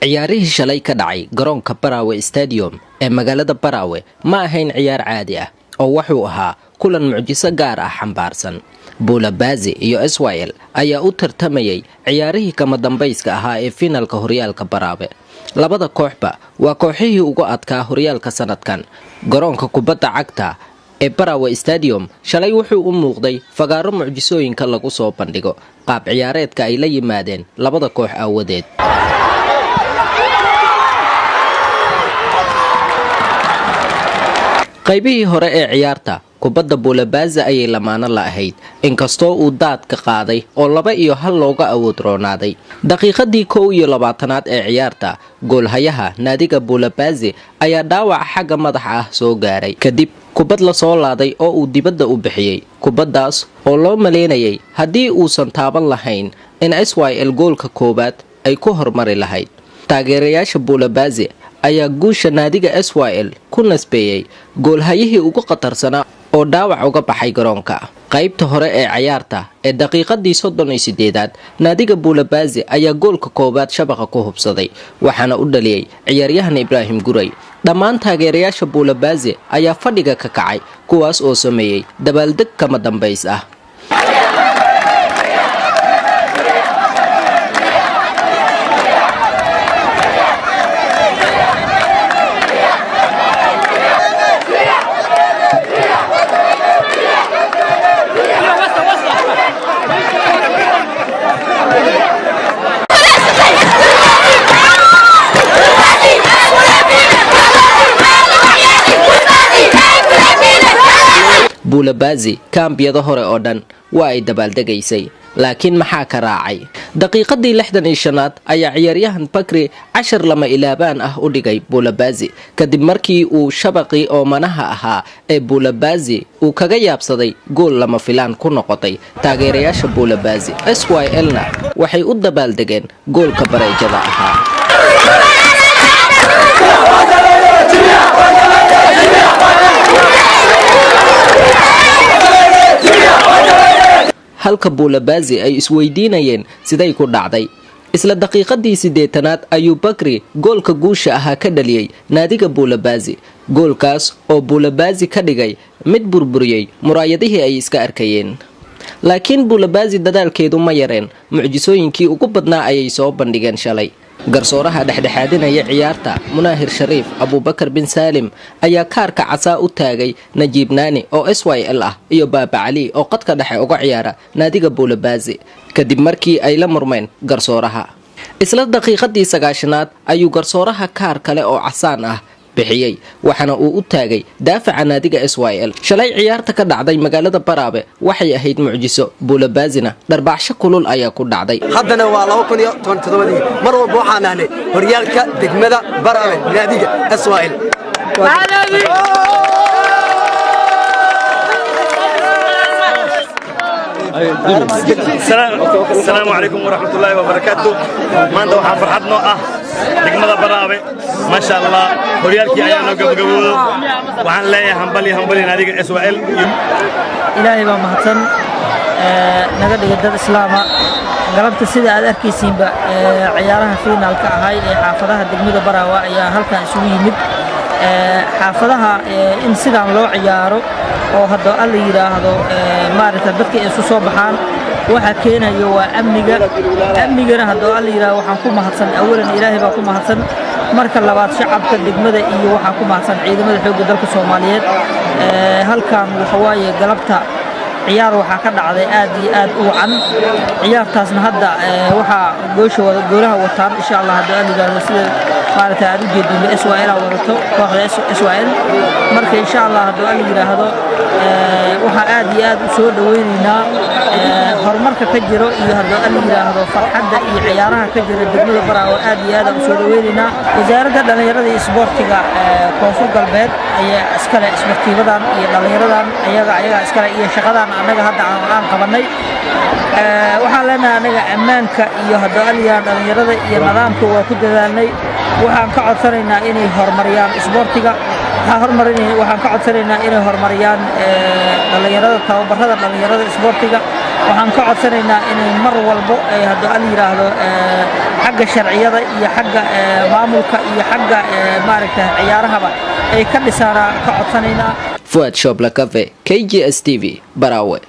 ciyaarihii shalay ka dhacay garoonka Barawe Stadium ee magaalada Barawe ma ahayn ciyaar caadi ah oo wuxuu ahaa kulan mucjiso gaar ah xambaarsan. Bulabazi iyo Israel ayaa u tartamayay ciyaarihii kama dambayska ahaa ee finalka horyaalka Barawe. Labada kooxba waa kooxihii ugu adkaa horyaalka sanadkan. Garoonka kubadda cagta ee Barawe Stadium shalay wuxuu u muuqday fagaaro mucjisooyinka lagu soo bandhigo qaab ciyaareedka ay la yimaadeen labada koox awadeed. qaybihii hore ee ciyaarta kubadda Bulabazi ayay lamaano la ahayd inkastoo uu daadka qaaday oo 2-1 looga awood roonaaday. daqiiqadii 21aad ee ciyaarta goolhayaha naadiga Bulabazi ayaa dhaawac xagga madaxa ah soo gaaray kadib kubad la soo laaday oo uu dibadda u bixiyay. kubaddaas oo loo maleynayay haddii uusan taaban lahayn in Israel goolka koobaad ay ku hormari lahayd. taageerayaasha Bulabazi ayaa guusha naadiga Israel ku nasbeeyay goolhayihii ugu qatarsanaa oo dhaawac uga baxay garoonka. qaybta hore ee ciyaarta ee daqiiqadii 38aad naadiga Bulabazi ayaa goolka koobaad shabaqa ku hubsaday waxaana u dhaliyay ciyaaryahan Ibrahim Guray. dhammaan taageerayaasha Bulabazi ayaa fadhiga ka kacay kuwaas oo sameeyay dabaaldeg kama dambays ah. Bulabazi kaambiyada hore oo dhan waa ay dabaaldegaysay laakiin maxaa ka raacay? daqiiqadii 65aad ayaa ciyaaryahan Bakri 10 lama ilaabaan ah u dhigay Bulabazi kadib markii uu shabaqii oo manaha ahaa ee Bulabazi uu kaga yaabsaday gool lama filaan ku noqotay taageerayaasha Bulabazi. SYL-na waxay u dabaaldegeen goolka bareejada ahaa. halka Bulabazi ay isweydiinayeen siday ku dhacday. isla daqiiqadii 8aad ayuu Bakri goolka guusha ahaa ka dhaliyay naadiga Bulabazi. goolkaas oo Bulabazi ka dhigay mid burburiyay muraayadihii ay iska arkayeen. laakiin Bulabazi dadaalkeedu ma yareen mucjisooyinkii ugu badnaa ayay soo bandhigeen shalay. garsooraha dhexdhexaadinaya ciyaarta Munahir Sharif Abubakar bin Salim ayaa kaarka casaa u taagay Najiib Nani oo SYL ah iyo Baba Ali oo qadka dhexe uga ciyaara naadiga Bulabazi kadib markii ay la murmeen garsooraha. isla daqiiqadii 9aad ayuu garsooraha kaar kale oo casaan ah bixiyay waxana uu u taagay daafaca naadiga SYL. shalay ciyaarta ka dhacday magaalada Barawe waxay ahayd mucjiso. Bulabazina dharbaaxsho kulul ayaa ku dhacday. haddana waa 2017 mar walba waxaan ahnay horyaalka degmada Barawe naadiga SYL. السلام عليكم ورحمة الله وبركاته. ما أنت وحنا فرحتنا دقمة براوي ما شاء الله هريالك أيامنا قبل وحنا لا همبلي نادي إسرائيل. إلهي بمحسن نقدر جدد الإسلام قربت السيدة على أركيسين بعيارها فينا الكهاي حافظها دقمة براوي يا هل كان شوي مد حافظها إن سيدان لو عياره oo hadda alla yiraahdo maarta dadka ay soo baxaan waxa keenayo waa amnigana hadda alla yiraahdo waxaan ku mahadsan awalan Ilaahay baa ku mahadsan marka labaad shacabka degmada iyo waxaan ku mahadsan ciidamada xoogga dalka Soomaaliyeed. halkan waxa waaye galabta ciyaar waxa ka dhacday aad iyo aad u wacan ciyaartaasna hadda waxa goolaha wataan insha Allah hadda alla yiraahdo sida maarta aad u jeedin SYL wadato kooxda SYL marka insha Allah hadda alla yiraahdo waxa aad iyo aad u soo dhaweynaynaa horumarka ka jiro iyo hadda alla yiraahdo farxadda iyo ciyaaraha ka jira degmada Barawe aad iyo aad u soo dhaweynaynaa. wasaaradda dhalinyarada iyo isboortiga koonfur galbeed ayaa iskale isboortiibadan iyo dhalinyaradan ayaga iskale iyo shaqadan anaga hadda aan qabanay. waxaan leenahay anaga ammaanka iyo hadda alla yiraahdo dhalinyarada iyo nidaamka waa ku dadaalnay. waxaan ka codsanaynaa inay horumariyaan isboortiga waxaan ka codsanaynaa inay horumariyaan dhalinyarada tababarada dhalinyarada isboortiga waxaan ka codsanaynaa inay mar walbo haddii al yiraahdo xagga sharciyada iyo xagga maamulka iyo xagga maaragtay ciyaarahaba ay ka dhisana ka codsanaynaa. Fuad Shoblakafe, KGS TV, Barawe.